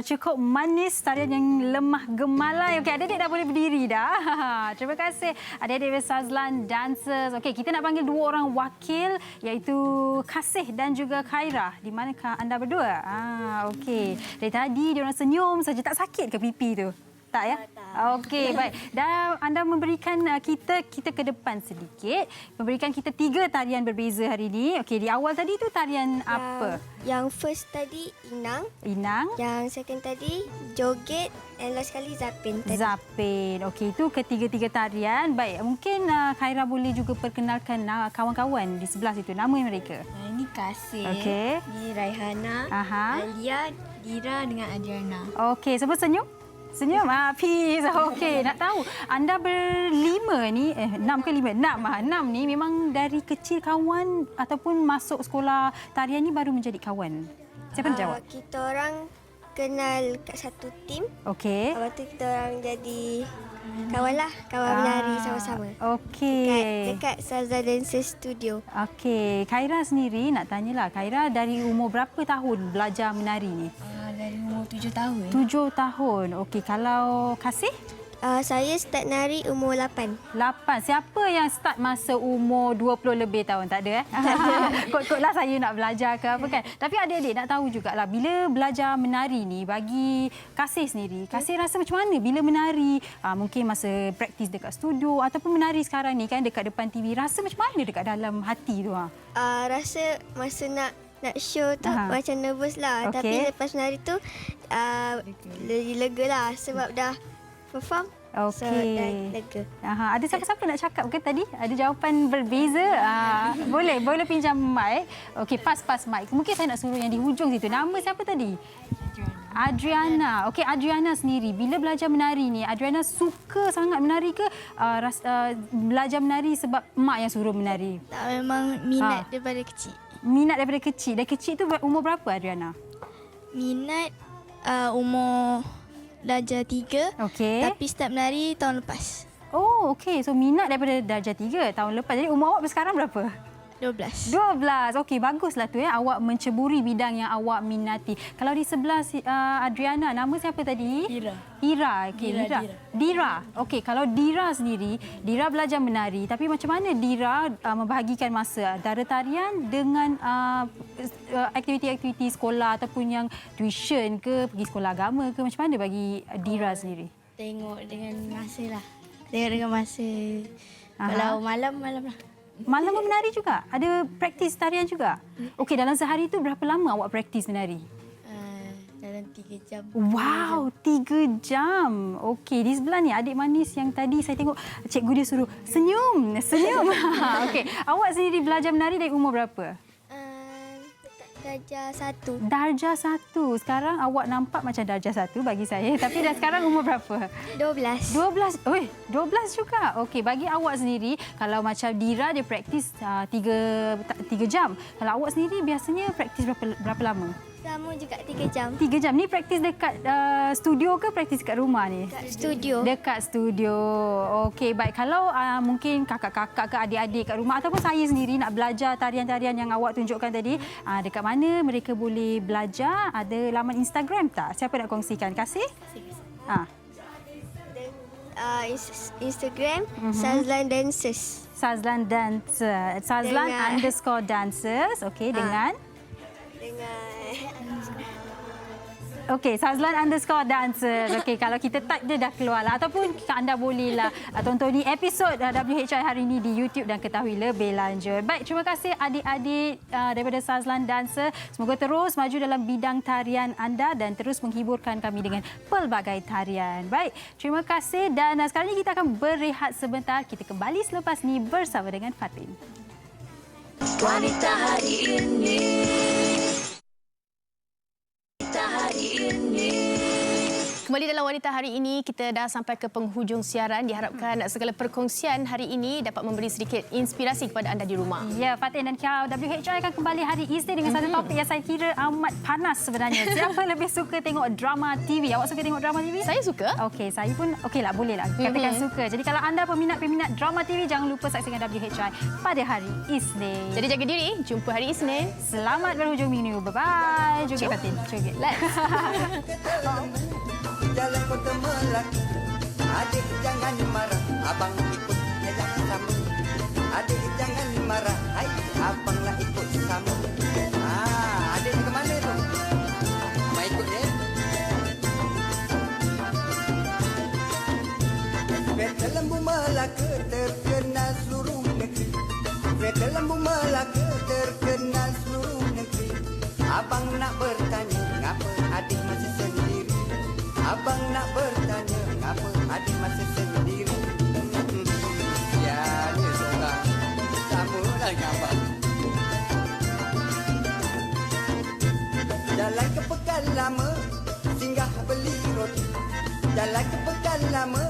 cukup manis, tarian yang lemah gemalai. Okey, adik-adik dah boleh berdiri dah. Terima kasih adik-adik Sazlan Dancers. Okey, kita nak panggil 2 orang wakil iaitu Kasih dan juga Khaira. Di manakah anda berdua? Okey. Dari tadi dia orang senyum saja, tak sakit ke pipi tu? Tak ya? Okey, baik. Dan anda memberikan kita ke depan sedikit. Memberikan kita 3 tarian berbeza hari ini. Okey, di awal tadi tu tarian apa? Yang first tadi Inang. Inang. Yang second tadi joget. And last sekali Zapin tadi. Zapin. Okey, itu ketiga-tiga tarian. Baik, mungkin Khaira boleh juga perkenalkan kawan-kawan di sebelah situ. Nama mereka. Ini Kasih. Okey. Ini Raihana. Alia, Dira dengan Adriana. Okey, sebut senyum. Senyum. Peace. Okey, nak tahu anda berlima ni 6 ke 5? 6 ni memang dari kecil kawan ataupun masuk sekolah tarian ni baru menjadi kawan. Siapa nak jawab? Kita orang kenal kat satu tim. Okey. Lepas tu kita orang jadi kawan lah, kawan menari sama-sama. Okey. Dekat Sazlan Dancers Studio. Okey, Khaira sendiri nak tanyalah, Khaira dari umur berapa tahun belajar menari ni? Dari umur 7 tahun. 7 tahun. Okey, kalau Kasih? Saya start nari umur 8. 8. Siapa yang start masa umur 20 lebih tahun? Tak ada Kot-kotlah saya nak belajar ke apa kan. Tapi adik-adik nak tahu jugalah bila belajar menari ni bagi Kasih sendiri. Kasih rasa macam mana bila menari? Mungkin masa praktis dekat studio ataupun menari sekarang ni kan dekat depan TV. Rasa macam mana dekat dalam hati tu? Rasa masa nak show tu macam nervous lah. Okay. Tapi lepas menari tu lebih lega lah sebab dah perform. Okey. So, dah lega. Ada siapa-siapa nak cakap ke tadi? Ada jawapan berbeza? Boleh pinjam mic. Okey, pas mic. Mungkin saya nak suruh yang di hujung situ. Nama siapa tadi? Adriana. Okey, Adriana sendiri bila belajar menari ni, Adriana suka sangat menari ke belajar menari sebab mak yang suruh menari? Tak, memang minat daripada kecil. Minat daripada kecil. Dari kecil tu umur berapa Adriana? Minat umur darjah 3. Okey. Tapi start menari tahun lepas. Oh, okey. So minat daripada darjah 3 tahun lepas. Jadi umur awak sekarang berapa? 12. 12. Okey, baguslah tu ya. Awak menceburi bidang yang awak minati. Kalau di sebelah Adriana, nama siapa tadi? Ira. Okey, Dira. Okey, kalau Dira sendiri, Dira belajar menari. Tapi macam mana Dira membahagikan masa antara tarian dengan aktiviti-aktiviti sekolah ataupun yang tuition ke, pergi sekolah agama ke? Macam mana bagi Dira sendiri? Tengok dengan masa lah. Tengok dengan masa. Kalau malam lah. Malam pun menari juga? Ada praktis tarian juga? Okey, dalam sehari itu berapa lama awak praktis menari? Dalam 3 jam. Wow, 3 jam. Okey, di sebelah ni adik manis yang tadi saya tengok cikgu dia suruh senyum. Okey, awak sendiri belajar menari dari umur berapa? Darjah 1. Darjah 1. Sekarang awak nampak macam darjah 1 bagi saya. Tapi dah sekarang umur berapa? 12. 12. 12 juga. Okey, bagi awak sendiri, kalau macam Dira dia praktis 3 jam. Kalau awak sendiri biasanya praktis berapa lama? Sama juga 3 jam. 3 jam. Ni praktis dekat studio ke praktis dekat rumah ni? Dekat studio. Dekat studio. Okey, baik. Kalau mungkin kakak-kakak ke adik-adik kat rumah ataupun saya sendiri nak belajar tarian-tarian yang awak tunjukkan tadi, dekat mana mereka boleh belajar? Ada laman Instagram tak? Siapa nak kongsikan? Kasih? Instagram Sazlan Dancers. Sazlan Dancers. Sazlan_dancers. Okey, dengan Okey, Sazlan_dancers. Okey, kalau kita type dia dah keluar lah. Ataupun anda bolehlah tonton episod WHI hari ini di YouTube dan ketahui lebih lanjut. Baik, terima kasih adik-adik daripada Sazlan Dancer. Semoga terus maju dalam bidang tarian anda dan terus menghiburkan kami dengan pelbagai tarian. Baik, terima kasih dan sekarang ini kita akan berehat sebentar. Kita kembali selepas ini bersama dengan Fatin. Wanita hari ini. Kembali dalam Wanita Hari ini, kita dah sampai ke penghujung siaran. Diharapkan segala perkongsian hari ini dapat memberi sedikit inspirasi kepada anda di rumah. Ya, Fatin dan Kia, WHI akan kembali hari Isnin dengan satu topik yang saya kira amat panas sebenarnya. Siapa lebih suka tengok drama TV? Awak suka tengok drama TV? Saya suka. Okey, saya pun okeylah, bolehlah. Katakan suka. Jadi kalau anda peminat-peminat drama TV, jangan lupa saksikan WHI pada hari Isnin. Jadi jaga diri, jumpa hari Isnin. Selamat berhujung minggu. Bye-bye. Joget Fatin. Joget. Let's. Jalan kota Melaka, adik jangan marah, abang ikut jalan sama. Adik jangan marah, hai abang nak ikut sama. Adik ke mana tu? Mai ikut ya. Kereta lembu Melaka terkenal seluruh negeri. Kereta lembu Melaka terkenal seluruh negeri. Abang nak bertanya, ngapa adik masih sendiri? Abang nak bertanya, ngapa adik masih sendiri? Ya, dia seorang. Sama lah dengan abang. Jalan ke Pekan Lama, singgah beli roti. Jalan ke Pekan Lama,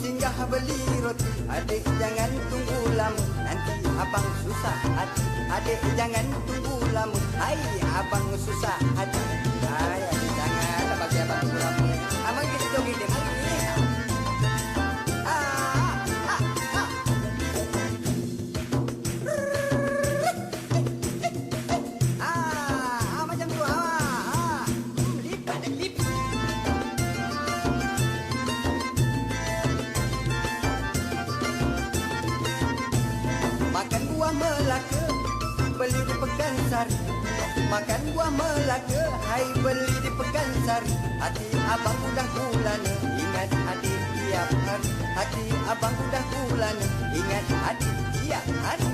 singgah beli roti. Adik jangan tunggu lama, nanti abang susah hati. Adik jangan tunggu lama, hai abang susah hati. Hai adik jangan bagi abang tunggu lama. Abang kita joget dia mari ni. Macam tu. Lipat dan lipat. Makan buah Melaka, beli di Pekansari. Makan buah Melaka, hai beli di Pekansari. Hati abang udah kulana, ingat adik tiap hari. Hati abang udah kulana, ingat adik tiap hari.